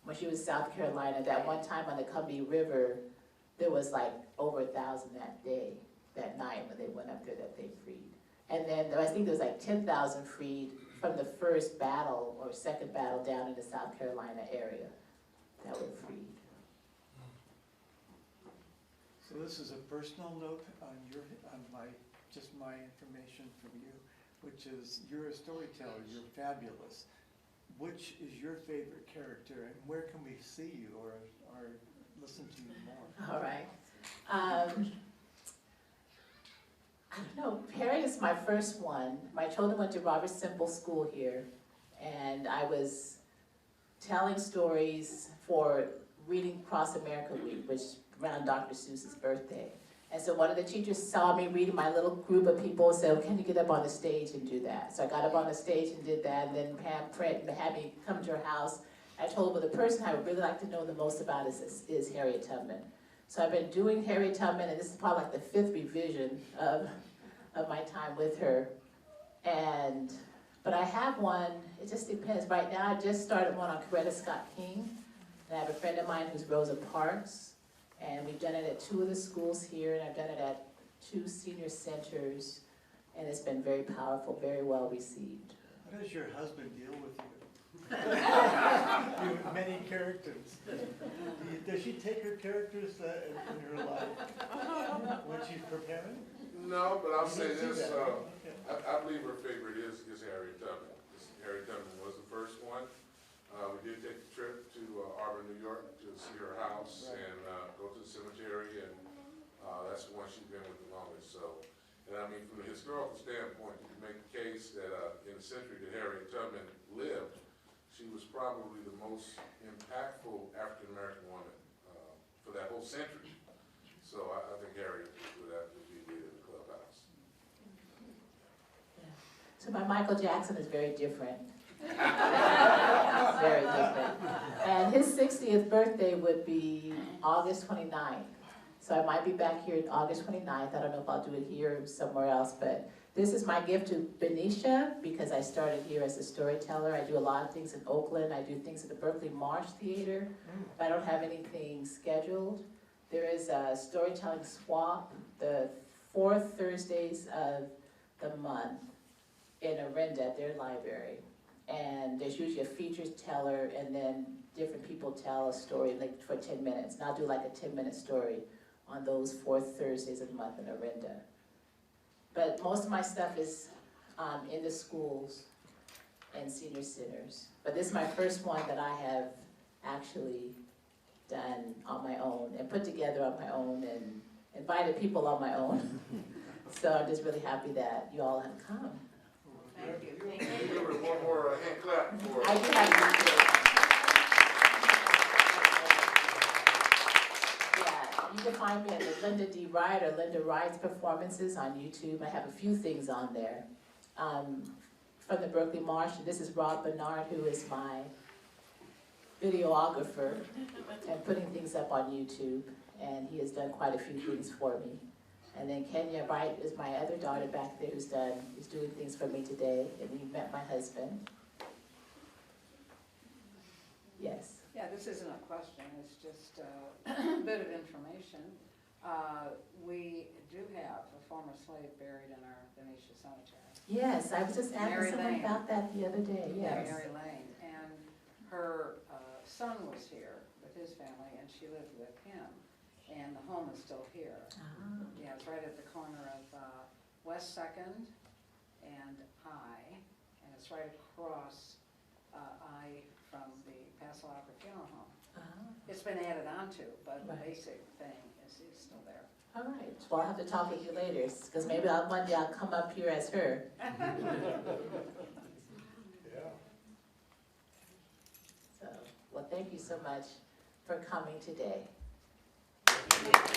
when she was in South Carolina, that one time on the Cumby River, there was like over 1,000 that night when they went up there that they freed. And then I think there was like 10,000 freed from the first battle or second battle down in the South Carolina area that were freed. So this is a personal note on my information from you, which is you're a storyteller, you're fabulous. Which is your favorite character, and where can we see you or listen to you more? All right. I don't know, Harriet is my first one. My children went to Robert Semple School here, and I was telling stories for Reading Across America Week, which around Dr. Seuss's birthday. And so one of the teachers saw me reading, my little group of people said, well, can you get up on the stage and do that? So I got up on the stage and did that, and then Pam had me come to her house. I told her, well, the person I would really like to know the most about is Harriet Tubman. So I've been doing Harriet Tubman, and this is probably like the 5th revision of my time with her. But I have one, it just depends. Right now, I just started one on Coretta Scott King, and I have a friend of mine who's Rosa Parks. And we've done it at 2 of the schools here, and I've done it at 2 senior centers, and it's been very powerful, very well received. How does your husband deal with you? You have many characters. Does she take her characters in her life when she's preparing? No, but I'll say this, Okay. I believe her favorite is Harriet Tubman. Harriet Tubman was the first one. We did take a trip to Auburn, New York to see her house and go to the cemetery, and that's the one she's been with the longest. So, and I mean, from a historical standpoint, you can make the case that in the century that Harriet Tubman lived, she was probably the most impactful African-American woman for that whole century. So I think Harriet would have to be in the clubhouse. Yeah. So my Michael Jackson is very different. Very different. And his 60th birthday would be August 29th. So I might be back here August 29th. I don't know if I'll do it here or somewhere else, but this is my gift to Benicia because I started here as a storyteller. I do a lot of things in Oakland. I do things at the Berkeley Marsh Theater. I don't have anything scheduled. There is a storytelling swap the 4th Thursdays of the month in Orinda at their library. And there's usually a featured teller, and then different people tell a story like for 10 minutes. And I'll do like a 10-minute story on those 4th Thursdays of the month in Orinda. But most of my stuff is in the schools and senior centers. But this is my first one that I have actually done on my own and put together on my own and invited people on my own. So I'm just really happy that you all have come. Thank you. Give her one more hand clap for I do have yeah, you can find me at the Linda D. Wright or Linda Wright's performances on YouTube. I have a few things on there from the Berkeley Marsh. This is Rob Bernard, who is my videographer and putting things up on YouTube. And he has done quite a few things for me. And then Kenya Wright is my other daughter back there who's doing things for me today. And you met my husband. Yes. Yeah, this isn't a question, it's just a bit of information. We do have a former slave buried in our Venetia cemetery. Yes, I was just Mary asking someone Lane. about that the other day, yes. Mary Lane, and her son was here with his family, and she lived with him, and the home is still here. Ah. Yeah, it's right at the corner of West Second and I, and it's right across I from the Paso Opera Funeral Home. Ah. It's been added onto, but the Right. basic thing is still there. All right, well, I'll have to talk with you later, because maybe one day I'll come up here as her. Yeah. So, well, thank you so much for coming today. Thank you.